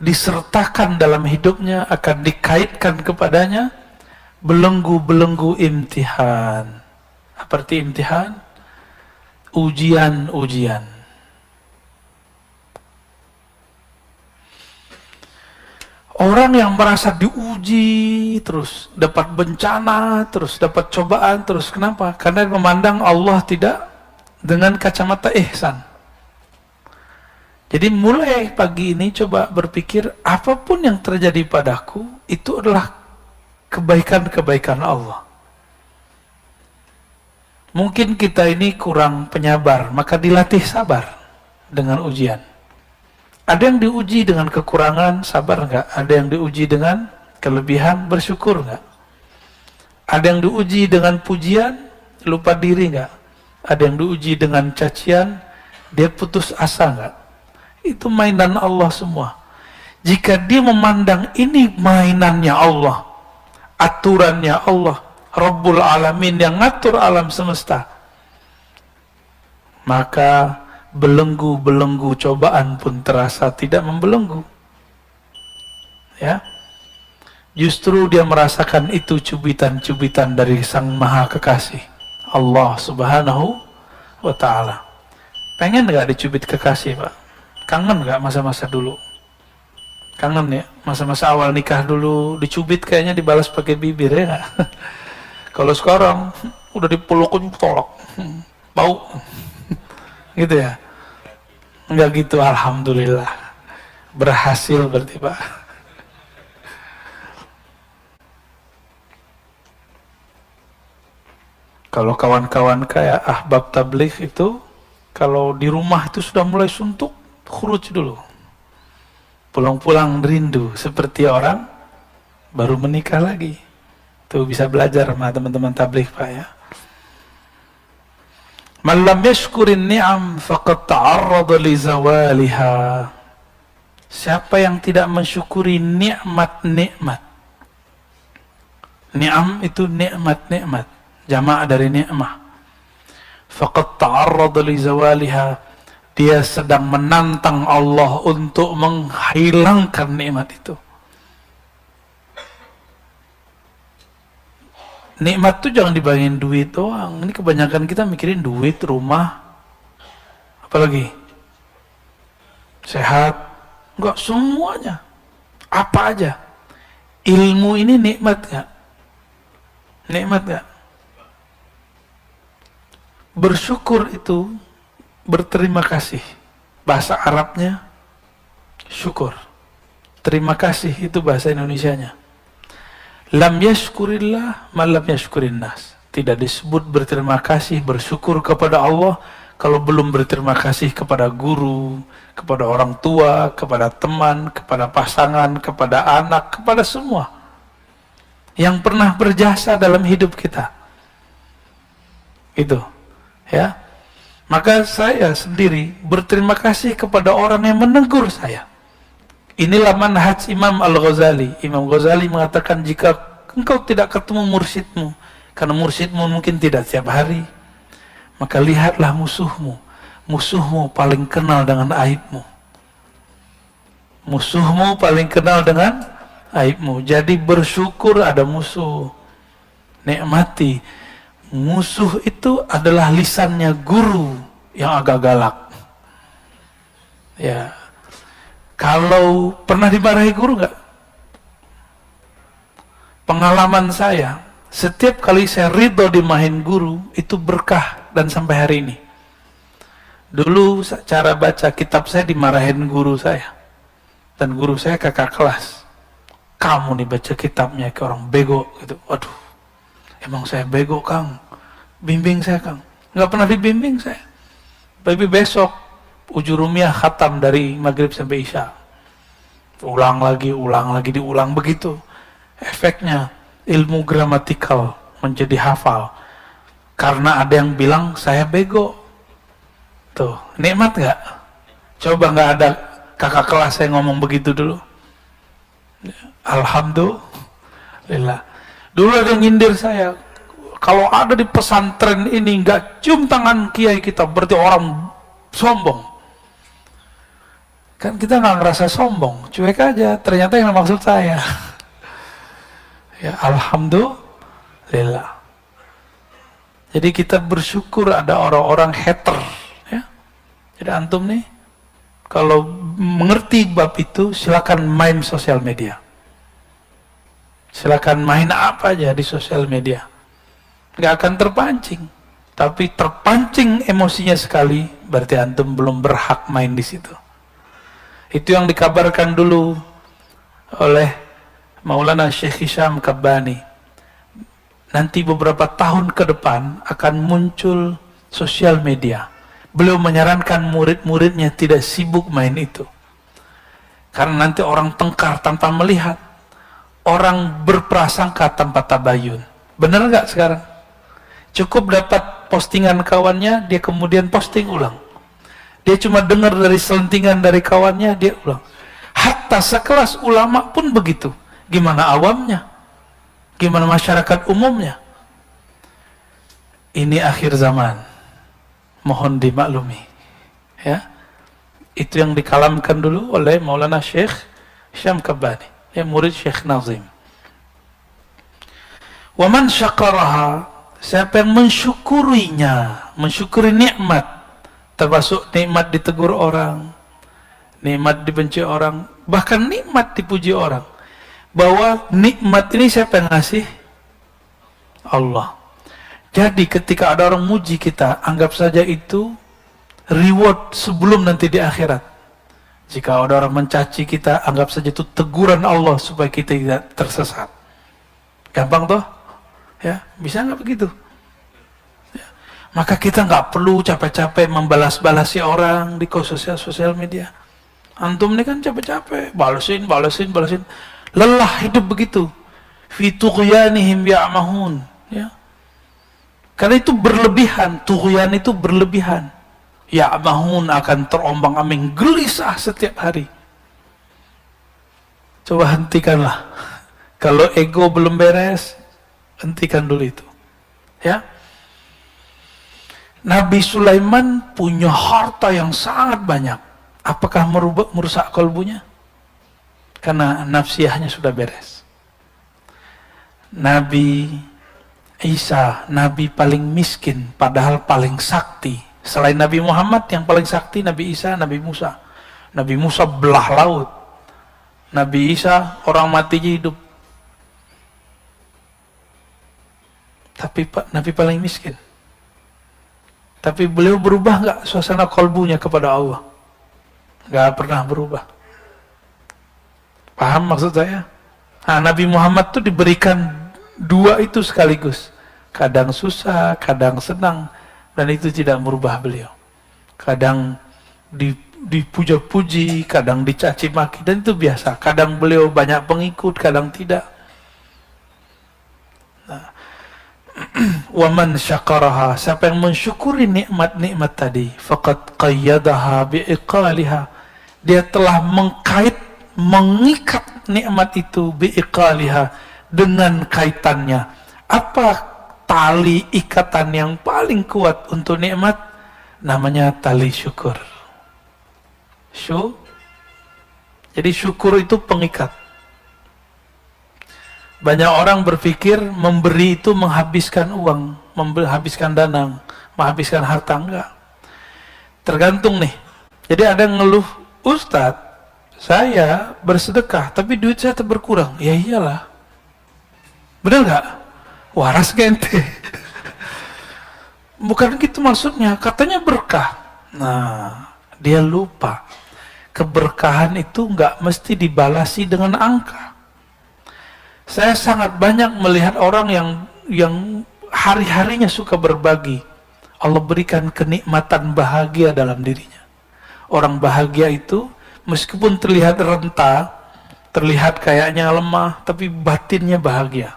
disertakan dalam hidupnya, akan dikaitkan kepadanya belenggu-belenggu imtihan. Apa arti imtihan? Ujian-ujian. Orang yang merasa diuji terus, dapat bencana terus, dapat cobaan terus. Kenapa? Karena memandang Allah tidak dengan kacamata ihsan. Jadi mulai pagi ini coba berpikir, apapun yang terjadi padaku itu adalah kebaikan-kebaikan Allah. Mungkin kita ini kurang penyabar, maka dilatih sabar dengan ujian. Ada yang diuji dengan kekurangan, sabar nggak? Ada yang diuji dengan kelebihan, bersyukur nggak? Ada yang diuji dengan pujian, lupa diri nggak? Ada yang diuji dengan cacian, dia putus asa nggak? Itu mainan Allah semua. Jika dia memandang ini mainannya Allah, aturannya Allah, Rabbul Alamin yang ngatur alam semesta, maka belenggu-belenggu cobaan pun terasa tidak membelenggu. Ya, justru dia merasakan itu cubitan-cubitan dari Sang Maha Kekasih, Allah Subhanahu wa Ta'ala. Pengen nggak dicubit kekasih, Pak? Kangen nggak masa-masa dulu? Kangen ya, masa-masa awal nikah dulu dicubit kayaknya dibalas pakai bibir ya nggak? Kalau sekarang udah dipelukin tolak, bau, gitu ya? Enggak gitu, alhamdulillah, berhasil berarti Pak. Kalau kawan-kawan kayak ahbab tabligh itu, kalau di rumah itu sudah mulai suntuk, khuruj dulu. Pulang-pulang rindu seperti orang baru menikah lagi. Tuh bisa belajar sama teman-teman tabligh Pak ya. Man lam yashkurin ni'am faqad ta'arrada li zawaliha. Siapa yang tidak mensyukuri nikmat-nikmat. Ni'am itu nikmat-nikmat, jamak dari ni'mah. Faqad ta'arrada li zawaliha. Dia sedang menantang Allah untuk menghilangkan nikmat itu. Nikmat itu jangan dibayangin duit doang. Ini kebanyakan kita mikirin duit, rumah, apalagi sehat. Enggak, semuanya. Apa aja. Ilmu ini nikmat gak? Nikmat gak? Bersyukur itu berterima kasih. Bahasa Arabnya syukur. Terima kasih itu bahasa Indonesianya. Lam yashkurillah ma lam yashkurin nas. Tidak disebut berterima kasih, bersyukur kepada Allah kalau belum berterima kasih kepada guru, kepada orang tua, kepada teman, kepada pasangan, kepada anak, kepada semua yang pernah berjasa dalam hidup kita. Itu ya. Maka saya sendiri berterima kasih kepada orang yang menegur saya. Inilah manhaj Imam Al-Ghazali. Imam Ghazali mengatakan, jika engkau tidak ketemu mursyidmu, karena mursyidmu mungkin tidak tiap hari, maka lihatlah musuhmu. Musuhmu paling kenal dengan aibmu. Musuhmu paling kenal dengan aibmu. Jadi bersyukur ada musuh. Nikmati. Musuh itu adalah lisannya guru yang agak galak. Ya. Kalau pernah dimarahi guru nggak? Pengalaman saya, setiap kali saya ridho dimarahin guru, itu berkah dan sampai hari ini. Dulu cara baca kitab saya dimarahin guru saya. Dan guru saya kakak kelas. Kamu nih baca kitabnya ke orang bego gitu. Waduh. Emang saya bego Kang, bimbing saya Kang. Nggak pernah dibimbing saya. Tapi besok ujurumiyah khatam dari maghrib sampai isya. Ulang lagi, diulang begitu. Efeknya ilmu gramatikal menjadi hafal. Karena ada yang bilang saya bego. Tuh, nikmat nggak? Coba nggak ada kakak kelas saya ngomong begitu dulu. Alhamdulillah. Dulu ada yang nyindir saya, kalau ada di pesantren ini nggak cium tangan kiai kita, berarti orang sombong. Kan kita nggak ngerasa sombong, cuek aja. Ternyata yang maksud saya. Ya, alhamdulillah. Jadi kita bersyukur ada orang-orang hater. Ya. Jadi antum nih, kalau mengerti bab itu, silakan main sosial media. Silakan main apa aja di sosial media. Nggak akan terpancing. Tapi terpancing emosinya sekali, berarti antum belum berhak main di situ. Itu yang dikabarkan dulu oleh Maulana Syekh Hisham Kabbani. Nanti beberapa tahun ke depan akan muncul sosial media. Beliau menyarankan murid-muridnya tidak sibuk main itu. Karena nanti orang tengkar tanpa melihat. Orang berprasangka tanpa tabayun. Benar nggak sekarang? Cukup dapat postingan kawannya, dia kemudian posting ulang. Dia cuma dengar dari selentingan dari kawannya, dia ulang. Hatta sekelas ulama pun begitu. Gimana awamnya? Gimana masyarakat umumnya? Ini akhir zaman. Mohon dimaklumi. Ya. Itu yang dikalamkan dulu oleh Maulana Syekh Hisham Kabbani. Ya, murid Syekh Nazim. Wa man syakaraha, siapa yang mensyukurinya, mensyukuri nikmat, termasuk nikmat ditegur orang, nikmat dibenci orang, bahkan nikmat dipuji orang. Bahwa nikmat ini siapa yang ngasih? Allah. Jadi ketika ada orang muji kita, anggap saja itu reward sebelum nanti di akhirat. Jika ada orang mencaci kita, anggap saja itu teguran Allah supaya kita tidak tersesat. Gampang toh? Ya, bisa nggak begitu? Ya. Maka kita nggak perlu capek-capek membalas-balasi orang di sosial media. Antum ini kan capek-capek, balesin. Lelah hidup begitu. Fi tughyanihim ya'mahun. Ya. Karena itu berlebihan, tughyan itu berlebihan. Ya'mahun, akan terombang-ambing, gelisah setiap hari. Coba hentikanlah. Kalau ego belum beres, hentikan dulu itu. Ya. Nabi Sulaiman punya harta yang sangat banyak. Apakah merusak kalbunya? Karena nafsiyahnya sudah beres. Nabi Isa, Nabi paling miskin, padahal paling sakti. Selain Nabi Muhammad, yang paling sakti Nabi Isa, Nabi Musa. Nabi Musa belah laut. Nabi Isa orang mati hidup. Tapi Nabi paling miskin. Tapi beliau berubah nggak suasana kalbunya kepada Allah? Nggak pernah berubah. Paham maksud saya? Nah, Nabi Muhammad tuh diberikan dua itu sekaligus. Kadang susah, kadang senang. Dan itu tidak merubah beliau. Kadang dipuja-puji, kadang dicaci maki, dan itu biasa. Kadang beliau banyak pengikut, kadang tidak. Nah, wa man syakaraha, siapa yang mensyukuri nikmat-nikmat tadi, faqad qayyadaha biiqaliha, dia telah mengikat nikmat itu biiqaliha, dengan kaitannya. Apa tali ikatan yang paling kuat untuk nikmat? Namanya tali syukur. Jadi syukur itu pengikat. Banyak orang berpikir memberi itu menghabiskan uang, menghabiskan dana, menghabiskan harta. Enggak. Tergantung nih. Jadi ada yang ngeluh, Ustadz, saya bersedekah tapi duit saya berkurang. Ya iyalah. Benar nggak? Waras gente. Bukan gitu maksudnya, katanya berkah. Nah, dia lupa. Keberkahan itu nggak mesti dibalasi dengan angka. Saya sangat banyak melihat orang yang hari-harinya suka berbagi. Allah berikan kenikmatan bahagia dalam dirinya. Orang bahagia itu meskipun terlihat renta, terlihat kayaknya lemah, tapi batinnya bahagia.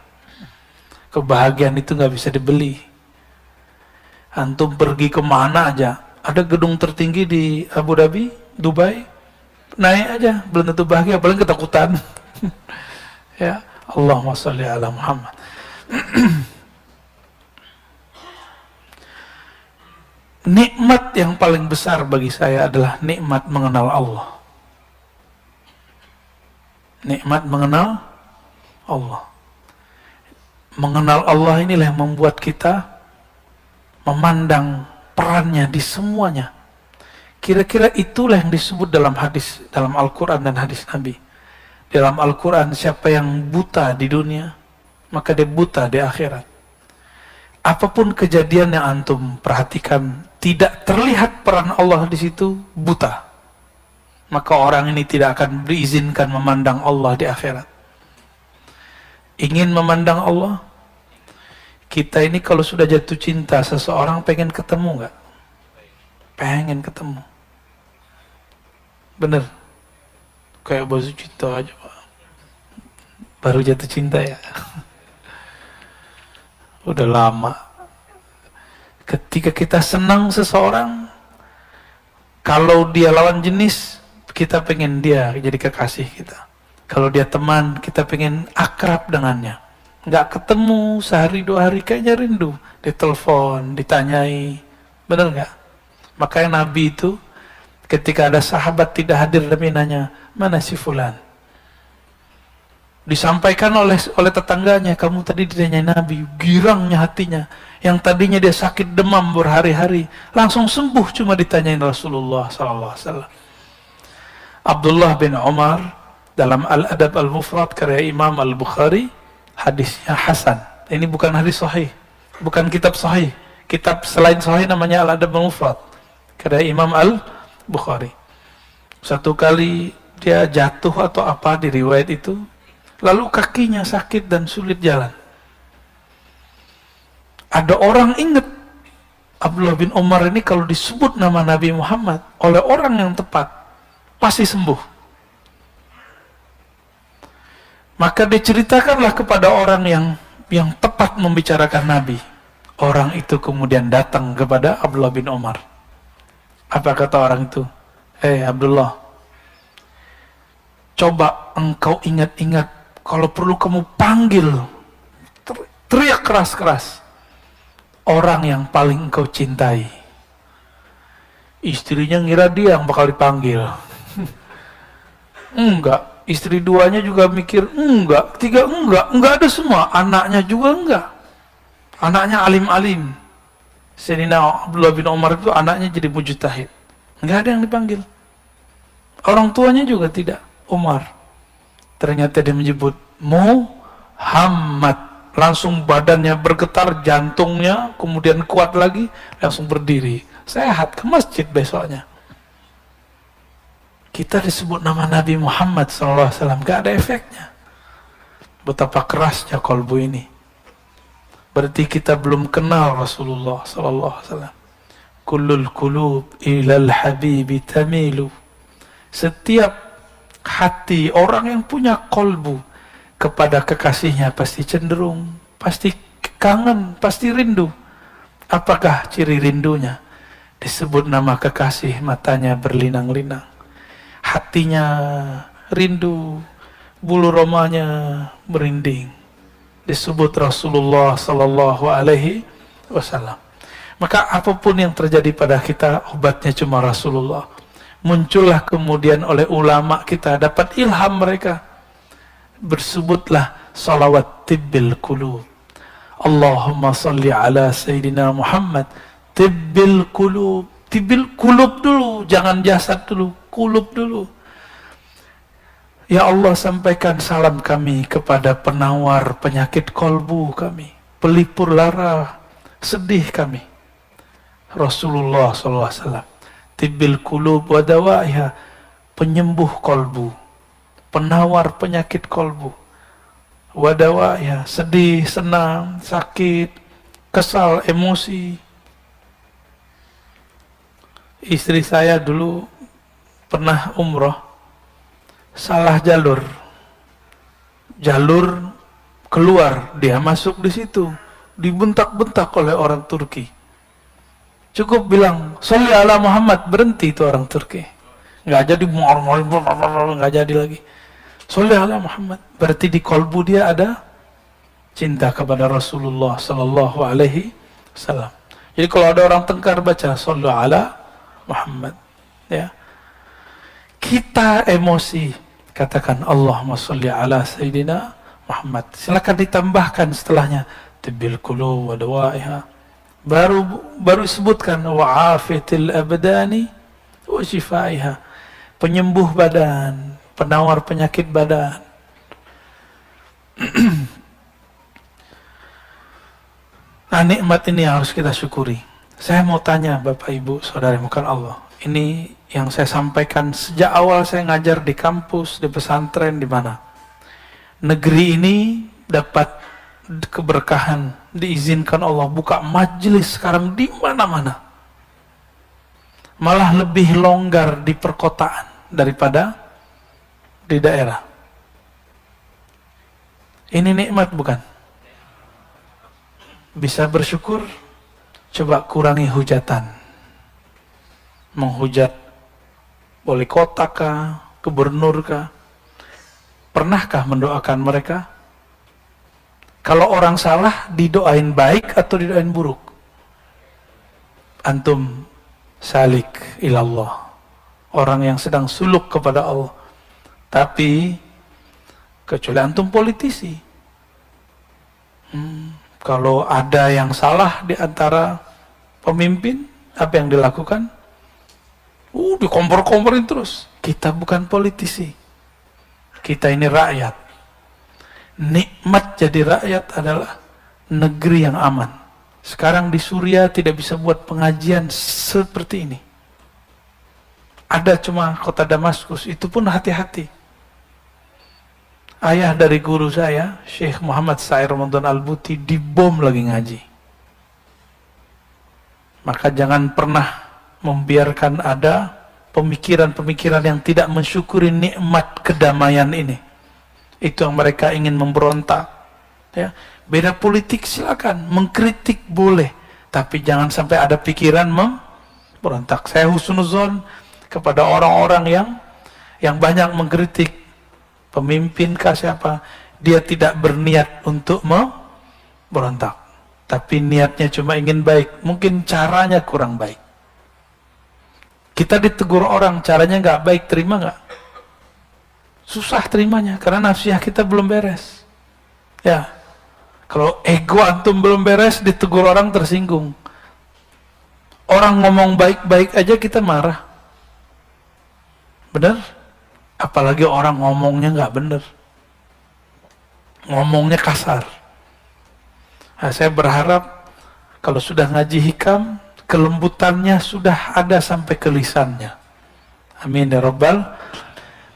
Kebahagiaan itu nggak bisa dibeli. Antum pergi kemana aja, ada gedung tertinggi di Abu Dhabi, Dubai, naik aja, belum tentu bahagia, paling ketakutan. Ya, Allahumma sholli ala Muhammad. Nikmat yang paling besar bagi saya adalah nikmat mengenal Allah. Nikmat mengenal Allah. Mengenal Allah inilah yang membuat kita memandang perannya di semuanya. Kira-kira itulah yang disebut dalam hadis, dalam Al-Quran dan hadis Nabi. Dalam Al-Quran, siapa yang buta di dunia, maka dia buta di akhirat. Apapun kejadian yang antum perhatikan, tidak terlihat peran Allah di situ, buta. Maka orang ini tidak akan diizinkan memandang Allah di akhirat. Ingin memandang Allah? Kita ini kalau sudah jatuh cinta seseorang, pengen ketemu nggak? Pengen ketemu. Bener? Kayak baju cinta aja, Pak. Baru jatuh cinta ya. Udah lama. Ketika kita senang seseorang, kalau dia lawan jenis, kita pengen dia jadi kekasih kita. Kalau dia teman, kita pengen akrab dengannya. Nggak ketemu sehari dua hari, kayaknya rindu. Ditelepon, ditanyai. Bener nggak? Makanya Nabi itu ketika ada sahabat tidak hadir, Nabi nanya, mana si fulan? Disampaikan oleh tetangganya, kamu tadi ditanyai Nabi, girangnya hatinya. Yang tadinya dia sakit demam berhari-hari, langsung sembuh cuma ditanyain Rasulullah SAW. Abdullah bin Umar dalam Al-Adab Al-Mufrad karya Imam Al-Bukhari, hadisnya hasan. Ini bukan hadis sahih, bukan kitab sahih. Kitab selain sahih namanya Al-Adab Al-Mufrad karya Imam Al-Bukhari. Satu kali dia jatuh atau apa di riwayat itu, lalu kakinya sakit dan sulit jalan. Ada orang ingat Abdullah bin Umar ini kalau disebut nama Nabi Muhammad oleh orang yang tepat pasti sembuh. Maka diceritakanlah kepada orang yang tepat membicarakan Nabi. Orang itu kemudian datang kepada Abdullah bin Umar. Apa kata orang itu? Abdullah, coba engkau ingat-ingat, kalau perlu kamu panggil, teriak keras-keras orang yang paling engkau cintai. Istrinya ngira dia yang bakal dipanggil. Enggak. Istri duanya juga mikir enggak. Tiga enggak ada semua. Anaknya juga enggak. Anaknya alim-alim. Sayyidina Abdullah bin Umar itu anaknya jadi mujtahid. Enggak ada yang dipanggil. Orang tuanya juga tidak. Umar. Ternyata dia menyebut Muhammad. Langsung badannya bergetar, jantungnya kemudian kuat lagi, langsung berdiri, sehat, ke masjid besoknya. Kita disebut nama Nabi Muhammad SAW, gak ada efeknya. Betapa kerasnya kolbu ini. Berarti kita belum kenal Rasulullah SAW. Kullul qulub ilal habibi tamilu. Setiap hati orang yang punya kolbu kepada kekasihnya pasti cenderung, pasti kangen, pasti rindu. Apakah ciri rindunya? Disebut nama kekasih, matanya berlinang-linang, hatinya rindu, bulu romanya merinding. Disebut Rasulullah Sallallahu Alaihi Wasallam. Maka apapun yang terjadi pada kita, obatnya cuma Rasulullah. Muncullah kemudian oleh ulama kita, dapat ilham mereka. Bersebutlah salawat tibbil qulub. Allahumma salli ala Sayyidina Muhammad. Tibbil qulub. Tibbil qulub dulu, jangan jasad dulu, qulub dulu. Ya Allah, sampaikan salam kami kepada penawar penyakit kolbu kami, pelipur lara sedih kami, Rasulullah SAW. Tibbil qulub wa dawaiha, penyembuh kolbu, penawar penyakit kolbu. Wadawa ya, sedih, senang, sakit, kesal, emosi. Istri saya dulu pernah umroh, salah jalur keluar, dia masuk di situ, dibentak-bentak oleh orang Turki. Cukup bilang sholli ala Muhammad, berhenti itu orang Turki. Nggak jadi, nggak jadi lagi. Sholli ala Muhammad, berarti di kolbu dia ada cinta kepada Rasulullah Sallallahu Alaihi Wasallam. Jadi kalau ada orang tengkar baca sholli ala Muhammad, ya. Kita emosi, katakan Allahumma sholli ala Sayyidina Muhammad. Silakan ditambahkan setelahnya tibbil qulub wa dawaiha. Baru sebutkan wa afiyatil abdani wa shifaiha, penyembuh badan, penawar penyakit badan. Nah, nikmat ini yang harus kita syukuri. Saya mau tanya Bapak Ibu Saudara bukan Allah, ini yang saya sampaikan sejak awal saya ngajar di kampus, di pesantren, di mana. Negeri ini dapat keberkahan, diizinkan Allah buka majelis sekarang di mana-mana. Malah lebih longgar di perkotaan daripada di daerah. Ini nikmat bukan? Bisa bersyukur. Coba kurangi hujatan. Menghujat wali kota kah, gubernur kah? Pernahkah mendoakan mereka? Kalau orang salah, didoain baik atau didoain buruk? Antum salik ilallah, orang yang sedang suluk kepada Allah. Tapi kecuali antum politisi. Kalau ada yang salah di antara pemimpin, apa yang dilakukan? Dikompor-komporin terus. Kita bukan politisi. Kita ini rakyat. Nikmat jadi rakyat adalah negeri yang aman. Sekarang di Suriah tidak bisa buat pengajian seperti ini. Ada cuma kota Damaskus, itu pun hati-hati. Ayah dari guru saya, Syekh Muhammad Sair Ramadan Al-Buti, dibom lagi ngaji. Maka jangan pernah membiarkan ada pemikiran-pemikiran yang tidak mensyukuri nikmat kedamaian ini. Itu yang mereka ingin memberontak. Ya. Beda politik silakan, mengkritik boleh, tapi jangan sampai ada pikiran memberontak. Saya husnuzon kepada orang-orang yang banyak mengkritik pemimpin kah siapa, dia tidak berniat untuk memberontak, tapi niatnya cuma ingin baik, mungkin caranya kurang baik. Kita ditegur orang, caranya nggak baik, terima nggak? Susah terimanya, karena nafsiyah kita belum beres. Ya, kalau ego antum belum beres, ditegur orang tersinggung. Orang ngomong baik-baik aja kita marah. Benar? Apalagi orang ngomongnya nggak benar, ngomongnya kasar. Nah, saya berharap kalau sudah ngaji hikam, kelembutannya sudah ada sampai ke lisannya. Amin ya Rabbal.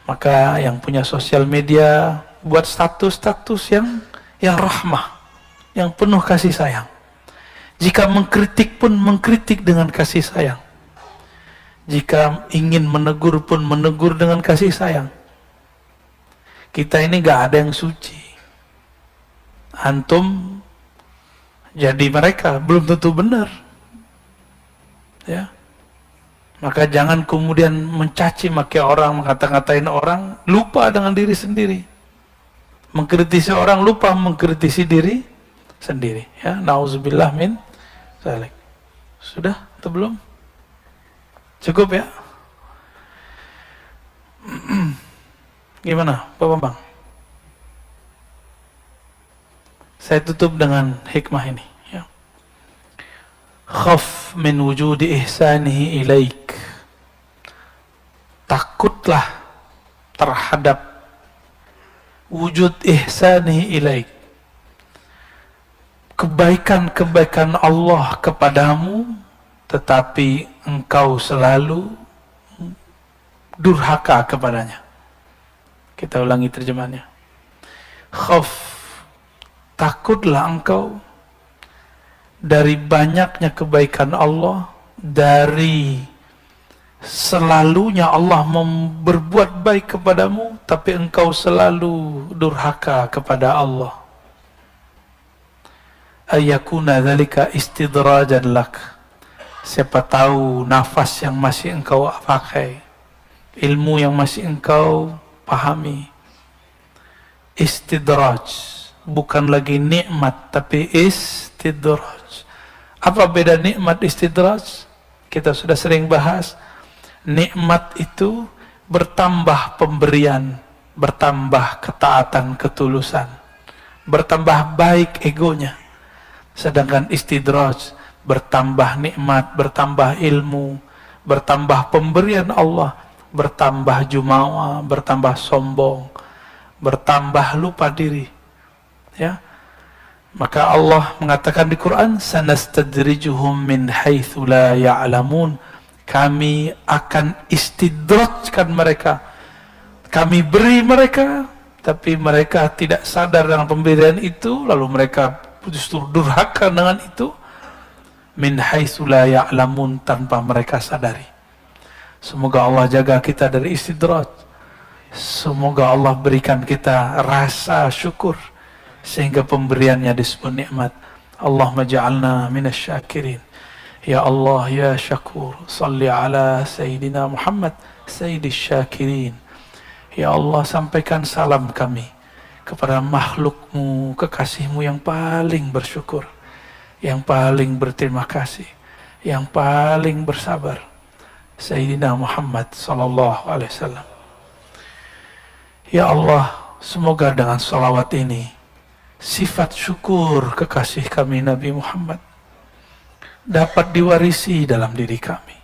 Maka yang punya sosial media, buat status-status yang rahmah, yang penuh kasih sayang. Jika mengkritik pun mengkritik dengan kasih sayang. Jika ingin menegur pun menegur dengan kasih sayang. Kita ini gak ada yang suci. Antum jadi mereka belum tentu benar. Ya. Maka jangan kemudian mencaci maki orang, mengata-ngatain orang, lupa dengan diri sendiri. Mengkritisi orang, lupa mengkritisi diri sendiri. Ya, nauzubillah min dzalik. Sudah atau belum? Cukup ya? Gimana Pak Bambang? Saya tutup dengan hikmah ini ya. Khaf min wujudi ihsanihi ilaik. Takutlah terhadap wujud ihsanihi ilaik, kebaikan-kebaikan Allah kepadamu, tetapi engkau selalu durhaka kepadanya. Kita ulangi terjemahannya. Khaf, takutlah engkau dari banyaknya kebaikan Allah, dari selalunya Allah berbuat baik kepadamu, tapi engkau selalu durhaka kepada Allah. Ayakuna dzalika istidrajan lak. Siapa tahu nafas yang masih engkau pakai, ilmu yang masih engkau pahami, istidraj, bukan lagi nikmat tapi istidraj. Apa beda nikmat istidraj? Kita sudah sering bahas. Nikmat itu bertambah pemberian, bertambah ketaatan, ketulusan, bertambah baik egonya. Sedangkan istidraj, bertambah nikmat, bertambah ilmu, bertambah pemberian Allah, bertambah jumawa, bertambah sombong, bertambah lupa diri. Ya. Maka Allah mengatakan di Quran, sanastadrijuhum min haitsu la ya'lamun. Kami akan istidrajkan mereka. Kami beri mereka, tapi mereka tidak sadar dengan pemberian itu, lalu mereka justru durhaka dengan itu. Min haitsu la ya'lamun, tanpa mereka sadari. Semoga Allah jaga kita dari istidraj. Semoga Allah berikan kita rasa syukur sehingga pemberiannya disebut nikmat. Allahumma ja'alna minasy-syakirin. Ya Allah ya Syakur, salli ala Sayyidina Muhammad Sayyidis Syakirin. Ya Allah, sampaikan salam kami kepada makhlukmu, kekasihmu yang paling bersyukur, yang paling berterima kasih, yang paling bersabar, Sayyidina Muhammad sallallahu alaihi wasallam. Ya Allah, Semoga dengan salawat ini sifat syukur kekasih kami Nabi Muhammad dapat diwarisi dalam diri kami.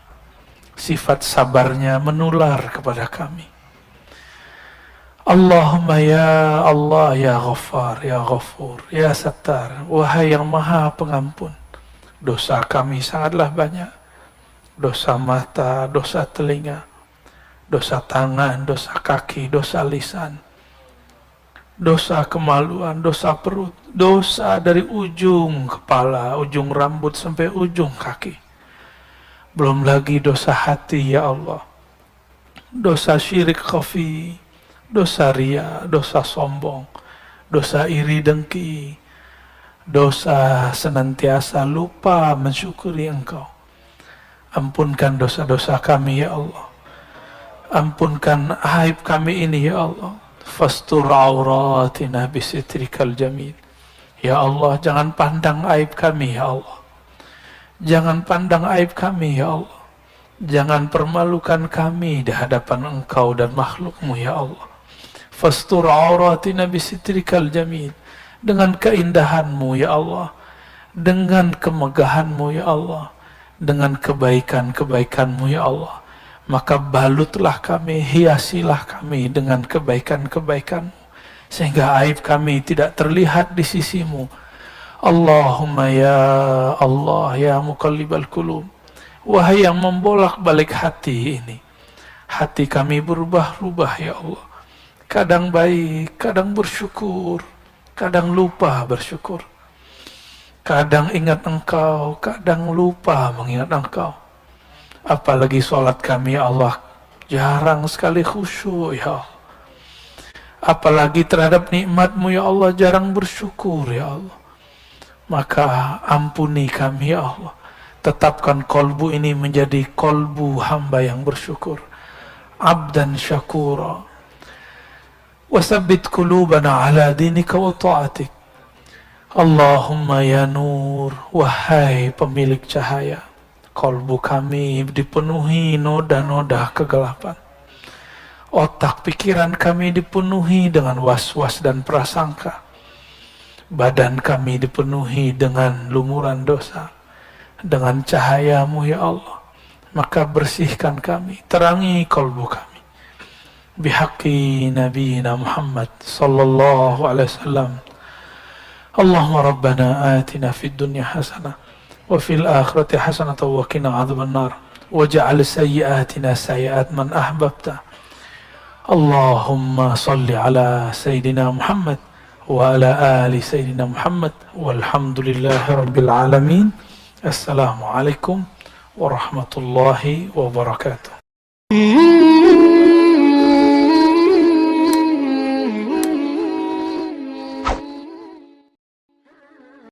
Sifat sabarnya menular kepada kami. Allahumma ya Allah, ya Ghaffar, ya Ghafur, ya Sattar, wahai yang maha pengampun. Dosa kami sangatlah banyak. Dosa mata, dosa telinga, dosa tangan, dosa kaki, dosa lisan, dosa kemaluan, dosa perut, dosa dari ujung kepala, ujung rambut sampai ujung kaki. Belum lagi dosa hati ya Allah. Dosa syirik khafi, dosa ria, dosa sombong, dosa iri dengki, dosa senantiasa lupa mensyukuri Engkau. Ampunkan dosa-dosa kami ya Allah. Ampunkan aib kami ini ya Allah. Fastur auratina bisitrikal jamil. Ya Allah, jangan pandang aib kami ya Allah. Jangan pandang aib kami ya Allah. Jangan permalukan kami di hadapan Engkau dan makhlukmu ya Allah. Fastur auratina bisitrikal jamil. Dengan keindahanmu ya Allah. Dengan kemegahanmu ya Allah. Dengan kebaikan-kebaikanmu ya Allah, maka balutlah kami, hiasilah kami dengan kebaikan-kebaikanmu, sehingga aib kami tidak terlihat di sisimu. Allahumma ya Allah, ya muqallibal qulub, wahai yang membolak-balik hati ini, hati kami berubah-ubah ya Allah, kadang baik, kadang bersyukur, kadang lupa bersyukur. Kadang ingat Engkau, kadang lupa mengingat Engkau. Apalagi sholat kami ya Allah, jarang sekali khusyuk ya Allah. Apalagi terhadap nikmat-Mu ya Allah, jarang bersyukur ya Allah. Maka ampuni kami ya Allah. Tetapkan kolbu ini menjadi kolbu hamba yang bersyukur. Abdan syakura. Wasabbit qulubana ala dinika wa ta'atik. Allahumma ya nur, wahai pemilik cahaya, kolbu kami dipenuhi noda-noda kegelapan. Otak pikiran kami dipenuhi dengan was-was dan prasangka. Badan kami dipenuhi dengan lumuran dosa. Dengan cahayamu ya Allah, maka bersihkan kami, terangi kolbu kami. Bihaqqi Nabiyina Muhammad sallallahu alaihi wasallam. Allahumma rabbana atina fid dunya hasanah wa fil akhirati hasanah wa qina adzaban nar waj'al sayyi'atina sayyi'at man ahbabta. Allahumma salli ala sayyidina Muhammad wa ala ali sayyidina Muhammad walhamdulillahi rabbil alamin. Assalamualaikum warahmatullahi wabarakatuh.